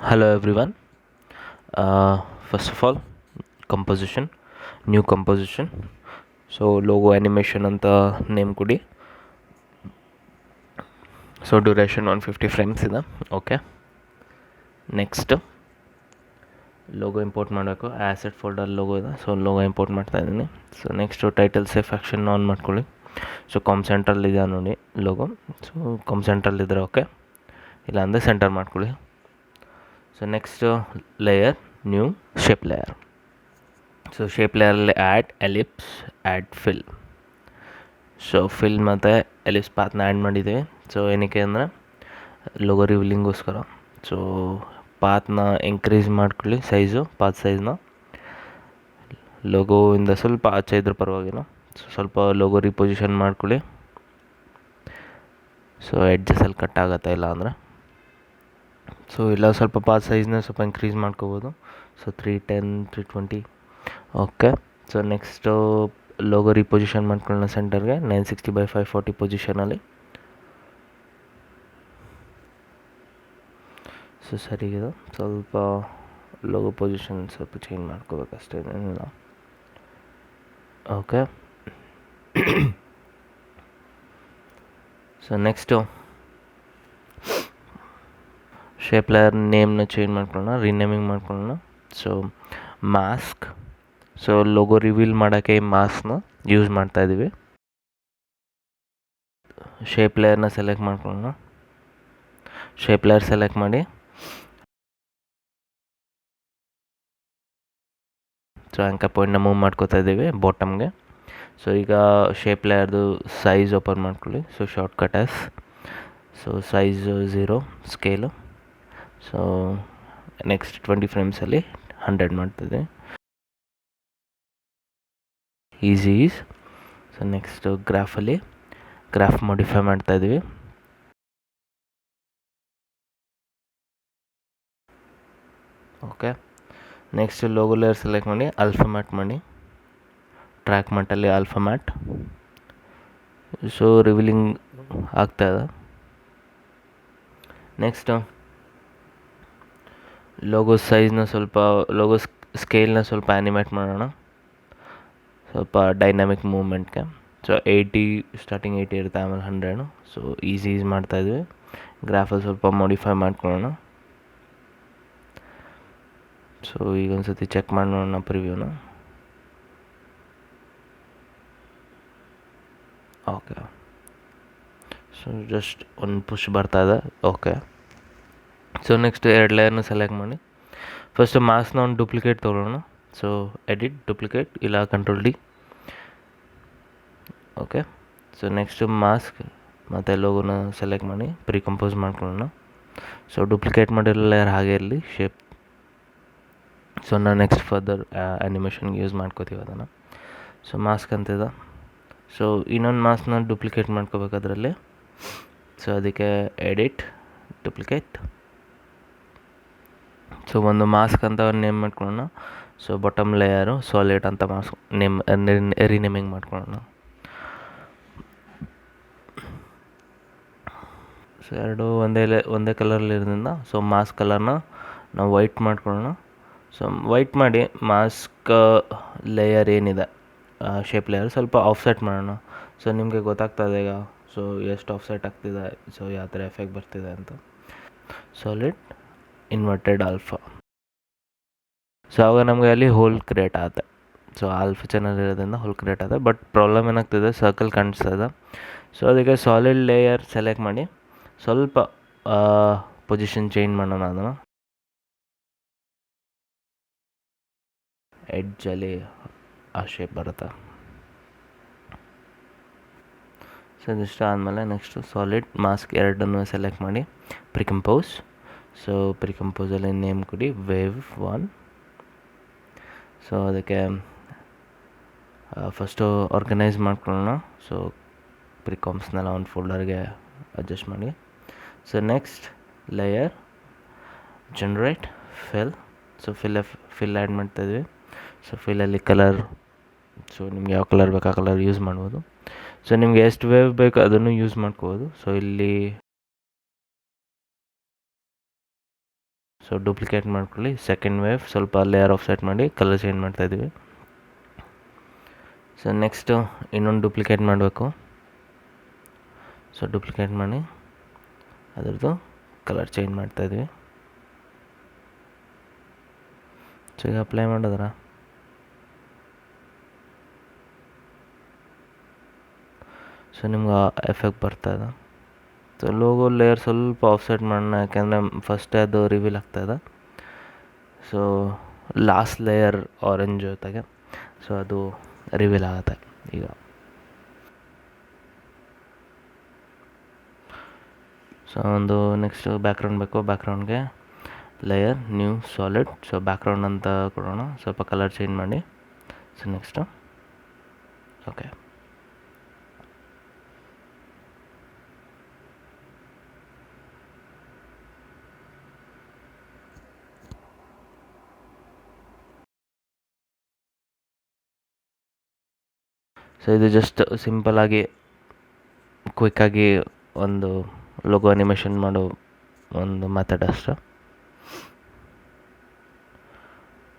Hello everyone. First of all, composition, new composition. So logo animation ಅಂತ name ಕೊಡಿ. So duration 150 frames ಇದೆ. Okay, next logo import ಮಾಡಬೇಕು. Asset folder logo ಇದೆ, so logo import ಮಾಡ್ತಾ ಇದ್ದೀನಿ. So next title safe action on ಮಾಡ್ಕೊಳ್ಳಿ. So ಸೆಂಟ್ರಲ್ಲಿ ಇದೆ ನೋಡಿ ಲೋಗೋ. ಸೊ ಸೆಂಟ್ರಲ್ಲಿ ಇದ್ದರೆ ಓಕೆ, ಇಲ್ಲಾಂದರೆ ಸೆಂಟರ್ ಮಾಡ್ಕೊಳ್ಳಿ. So next layer, new shape layer. So shape ಲೇಯರಲ್ಲಿ add ellipse, add fill. So fill ಮತ್ತು ಎಲಿಪ್ಸ್ ಪಾತ್ನ ಆ್ಯಡ್ ಮಾಡಿದ್ದೀವಿ. ಸೊ ಏನಕ್ಕೆ ಅಂದರೆ ಲೋಗೋ ರಿವೀಲಿಂಗೋಸ್ಕರ. ಸೊ ಪಾತ್ನ ಇನ್ಕ್ರೀಸ್ ಮಾಡ್ಕೊಳ್ಳಿ, ಪಾತ್ ಸೈಜ್ನ. ಲೋಗೋಯಿಂದ ಸ್ವಲ್ಪ ಆಚೆ ಇದ್ರೂ ಪರವಾಗಿಲ್ಲ. ಸೊ ಸ್ವಲ್ಪ ಲೋಗೋ ರಿಪೊಸಿಷನ್ ಮಾಡ್ಕೊಳ್ಳಿ. ಸೊ ಎಡ್ಜಸಲ್ಲಿ ಕಟ್ ಆಗುತ್ತೆ ಇಲ್ಲ ಅಂದರೆ. ಸೊ ಇಲ್ಲ ಸ್ವಲ್ಪ ಪಾತ್ ಸೈಜ್ನ ಸ್ವಲ್ಪ ಇನ್ಕ್ರೀಸ್ ಮಾಡ್ಕೋಬೋದು. So 310, 320. Okay. So next logo reposition ಮಾಡ್ಕೊಳ್ಳೋಣ ಸೆಂಟರ್ಗೆ 960x540 ಪೊಸಿಷನಲ್ಲಿ. ಸೊ ಸರಿಗಿದೆ. ಸ್ವಲ್ಪ ಲೋಗೋ ಪೊಸಿಷನ್ ಸ್ವಲ್ಪ ಚೇಂಜ್ ಮಾಡ್ಕೋಬೇಕಷ್ಟೇ, ಏನಿಲ್ಲ. Okay. So next shape layer ನೇಮ್ನ ಚೇಂಜ್ ಮಾಡ್ಕೊಳ್ಳೋಣ, ರೀನೇಮಿಂಗ್ ಮಾಡ್ಕೊಳ್ಳೋಣ. So mask. So logo reveal ಮಾಡೋಕ್ಕೆ ಈ ಮಾಸ್ಕ್ನ ಯೂಸ್ ಮಾಡ್ತಾಯಿದ್ದೀವಿ. ಶೇಪ್ ಲೇಯರ್ನ ಸೆಲೆಕ್ಟ್ ಮಾಡ್ಕೊಳ್ಳೋಣ. ಶೇಪ್ ಲೇಯರ್ ಸೆಲೆಕ್ಟ್ ಮಾಡಿ ಸೊ ಆ್ಯಂಕರ್ ಪಾಯಿಂಟ್ನ ಮೂವ್ ಮಾಡ್ಕೋತಾ ಇದ್ದೀವಿ ಬಾಟಮ್ಗೆ. ಸೊ ಈಗ ಶೇಪ್ ಲೇಯರ್ದು ಸೈಜ್ ಓಪನ್ ಮಾಡ್ಕೊಳ್ಳಿ. So shortcut S. So size 0, scale. So next 20 ಫ್ರೇಮ್ಸಲ್ಲಿ 100 ಮಾಡ್ತಿದ್ದೆ. Easy ease. So next graph modify ಮಾಡ್ತಾಯಿದ್ದೀವಿ. Okay. Next logo layer select ಮಾಡಿ ಆಲ್ಫಾಮ್ಯಾಟ್ ಮಾಡಿ, ಟ್ರ್ಯಾಕ್ ಮ್ಯಾಟಲ್ಲಿ ಆಲ್ಫಾಮ್ಯಾಟ್. ಸೊ ರಿವೀಲಿಂಗ್ ಆಗ್ತಾಯಿದೆ. ನೆಕ್ಸ್ಟು ಲೋಗೋ ಸೈಜ್ನ ಸ್ವಲ್ಪ ಸ್ಕೇಲ್ನ ಸ್ವಲ್ಪ ಆ್ಯನಿಮೇಟ್ ಮಾಡೋಣ, ಸ್ವಲ್ಪ ಡೈನಾಮಿಕ್ ಮೂವ್ಮೆಂಟ್ಗೆ. ಸೊ 80 ಸ್ಟಾರ್ಟಿಂಗ್ 80 ಇರುತ್ತೆ, ಆಮೇಲೆ 100. ಸೊ ಈಸಿ ಮಾಡ್ತಾಯಿದ್ವಿ. ಗ್ರಾಫಲ್ಲಿ ಸ್ವಲ್ಪ ಮಾಡಿಫೈ ಮಾಡ್ಕೊಳ್ಳೋಣ. ಸೊ ಈಗ ಒಂದು ಸತಿ ಚೆಕ್ ಮಾಡಿ ನೋಡೋಣ ಪ್ರಿವ್ಯೂನ. ಓಕೆ. ಸೊ ಜಸ್ಟ್ ಒಂದು ಪುಷ್ ಬರ್ತಾಯಿದೆ. ಓಕೆ. ಸೊ ನೆಕ್ಸ್ಟ್ 2 ಲೇಯರ್ನ ಸೆಲೆಕ್ಟ್ ಮಾಡಿ ಫಸ್ಟು ಮಾಸ್ಕ್ನ ಒಂದು ಡೂಪ್ಲಿಕೇಟ್ ತೊಗೊಳ್ಳೋಣ. ಸೊ ಎಡಿಟ್, ಡೂಪ್ಲಿಕೇಟ್, ಇಲ್ಲ control D. Okay. So next mask ಮತ್ತು ಲೋಗೋನ ಸೆಲೆಕ್ಟ್ ಮಾಡಿ ಪ್ರಿಕಂಪೋಸ್ ಮಾಡ್ಕೊಳ್ಳೋಣ. ಸೊ ಡೂಪ್ಲಿಕೇಟ್ ಮಾಡಿರೋ ಲೇಯರ್ ಹಾಗೆ ಇರಲಿ, ಶೇಪ್. ಸೊ ನಾನು ನೆಕ್ಸ್ಟ್ ಫರ್ದರ್ ಆ್ಯನಿಮೇಷನ್ಗೆ ಯೂಸ್ ಮಾಡ್ಕೋತೀವಿ ಅದನ್ನು. ಸೊ ಮಾಸ್ಕ್ ಅಂತಿದೆ. ಸೊ ಇನ್ನೊಂದು ಮಾಸ್ಕ್ನ ಡೂಪ್ಲಿಕೇಟ್ ಮಾಡ್ಕೋಬೇಕು ಅದರಲ್ಲಿ. ಸೊ ಅದಕ್ಕೆ ಎಡಿಟ್, ಡೂಪ್ಲಿಕೇಟ್. ಸೊ ಒಂದು ಮಾಸ್ಕ್ ಅಂತ ನೇಮ್ ಮಾಡ್ಕೊಳ್ಳೋಣ. ಸೊ ಬಾಟಮ್ ಲೇಯರು ಸಾಲಿಡ್ ಅಂತ ಮಾಸ್ಕ್ ರೀನೇಮಿಂಗ್ ಮಾಡ್ಕೊಳ್ಳೋಣ. ಸೊ ಎರಡು ಒಂದೇ ಕಲರಲ್ಲಿರೋದ್ರಿಂದ ಸೊ ಮಾಸ್ಕ್ ಕಲರ್ನ ನಾವು ವೈಟ್ ಮಾಡ್ಕೊಳ್ಳೋಣ. ಸೊ ವೈಟ್ ಮಾಡಿ ಮಾಸ್ಕ್ ಲೇಯರ್ ಏನಿದೆ ಶೇಪ್ ಲೇಯರ್ ಸ್ವಲ್ಪ ಆಫ್ಸೆಟ್ ಮಾಡೋಣ. ಸೊ ನಿಮಗೆ ಗೊತ್ತಾಗ್ತದೆ ಈಗ ಸೊ ಎಷ್ಟು ಆಫ್ಸೆಟ್ ಆಗ್ತಿದೆ, ಸೊ ಯಾವ ಥರ ಎಫೆಕ್ಟ್ ಬರ್ತಿದೆ ಅಂತ. Solid inverted alpha. ಸೊ ಆವಾಗ ನಮಗೆ ಅಲ್ಲಿ ಹೋಲ್ ಕ್ರಿಯೇಟ್ ಆಗುತ್ತೆ. ಸೊ ಆಲ್ಫಾ ಚಾನಲ್ ಇರೋದ್ರಿಂದ ಹೋಲ್ ಕ್ರಿಯೇಟ್ ಆಗುತ್ತೆ. ಬಟ್ ಪ್ರಾಬ್ಲಮ್ ಏನಾಗ್ತಿದೆ, ಸರ್ಕಲ್ ಕಾಣಿಸ್ತದೆ. ಸೊ ಅದಕ್ಕೆ ಸಾಲಿಡ್ ಲೇಯರ್ ಸೆಲೆಕ್ಟ್ ಮಾಡಿ ಸ್ವಲ್ಪ ಪೊಸಿಷನ್ ಚೇಂಜ್ ಮಾಡೋಣ. ಅದನ್ನು ಎಡ್ಜಲ್ಲಿ ಆ ಶೇಪ್ ಬರುತ್ತೆ. ಸೊ ಇದಿಷ್ಟು ಆದಮೇಲೆ ನೆಕ್ಸ್ಟು ಸಾಲಿಡ್ ಮಾಸ್ಕ್ ಎರಡನ್ನೂ ಸೆಲೆಕ್ಟ್ ಮಾಡಿ ಪ್ರಿಕಂಪೋಸ್. ಸೊ ಪ್ರಿಕಂಪೋಸಲ್ಲಿ ನೇಮ್ ಕೊಡಿ ವೇವ್ 1. ಸೊ ಅದಕ್ಕೆ ಫಸ್ಟು ಆರ್ಗನೈಸ್ ಮಾಡ್ಕೊಳ್ಳೋಣ. ಸೊ ಪ್ರಿಕಾಮ್ಸ್ನೆಲ್ಲ ಒಂದು ಫೋಲ್ಡರ್ಗೆ ಅಡ್ಜಸ್ಟ್ ಮಾಡಿ. So next layer, generate, fill. So fill add ಮಾಡ್ತಾಯಿದ್ವಿ. ಸೊ ಫಿಲ್ಲಲ್ಲಿ ಕಲರ್, ಸೊ ನಿಮ್ಗೆ ಯಾವ ಕಲರ್ ಬೇಕು ಆ ಕಲರ್ ಯೂಸ್ ಮಾಡ್ಬೋದು. ಸೊ ನಿಮಗೆ ಎಷ್ಟು ವೇವ್ ಬೇಕು ಅದನ್ನು ಯೂಸ್ ಮಾಡ್ಕೋಬೋದು. ಸೊ ಇಲ್ಲಿ ಸೊ ಸೊ ಡೂಪ್ಲಿಕೇಟ್ ಮಾಡ್ಕೊಳ್ಳಿ. ಸೆಕೆಂಡ್ ವೇವ್ ಸ್ವಲ್ಪ ಲೇಯರ್ ಆಫ್ ಸೆಟ್ ಮಾಡಿ ಕಲರ್ ಚೇಂಜ್ ಮಾಡ್ತಾಯಿದ್ದೀವಿ. ಸೊ ನೆಕ್ಸ್ಟು ಇನ್ನೊಂದು ಡೂಪ್ಲಿಕೇಟ್ ಮಾಡಬೇಕು. ಸೊ ಡೂಪ್ಲಿಕೇಟ್ ಮಾಡಿ ಅದರದ್ದು ಕಲರ್ ಚೇಂಜ್ ಮಾಡ್ತಾಯಿದ್ವಿ. ಸೊ ಈಗ ಅಪ್ಲೈ ಮಾಡಿದ್ರೆ ಸೊ ನಿಮ್ಗೆ ಎಫೆಕ್ಟ್ ಬರ್ತಾಯಿದೆ. ಸೊ ಲೋಗೋ ಲೇಯರ್ ಸ್ವಲ್ಪ ಆಫ್ಸೆಟ್ ಮಾಡೋಣ, ಯಾಕೆಂದರೆ ಫಸ್ಟೇ ಅದು ರಿವೀಲ್ ಆಗ್ತಾಯಿದೆ. ಸೊ ಲಾಸ್ಟ್ ಲೇಯರ್ ಆರೆಂಜ್ ಜೊತೆಗೆ ಸೊ ಅದು ರಿವೀಲ್ ಆಗುತ್ತೆ ಈಗ. ಸೊ ಒಂದು ನೆಕ್ಸ್ಟ್ ಬ್ಯಾಕ್ಗ್ರೌಂಡ್ ಬೇಕು. ಬ್ಯಾಕ್ಗ್ರೌಂಡ್ಗೆ layer new solid. So background ಅಂತ ಕೊಡೋಣ, ಸ್ವಲ್ಪ ಕಲರ್ ಚೇಂಜ್ ಮಾಡಿ. So next okay. ಸೊ ಇದು ಜಸ್ಟ್ ಸಿಂಪಲಾಗಿ ಕ್ವಿಕ್ಕಾಗಿ ಒಂದು ಲೋಗೋ ಅನಿಮೇಷನ್ ಮಾಡೋ ಒಂದು ಮೆಥಡ್ ಅಷ್ಟೆ.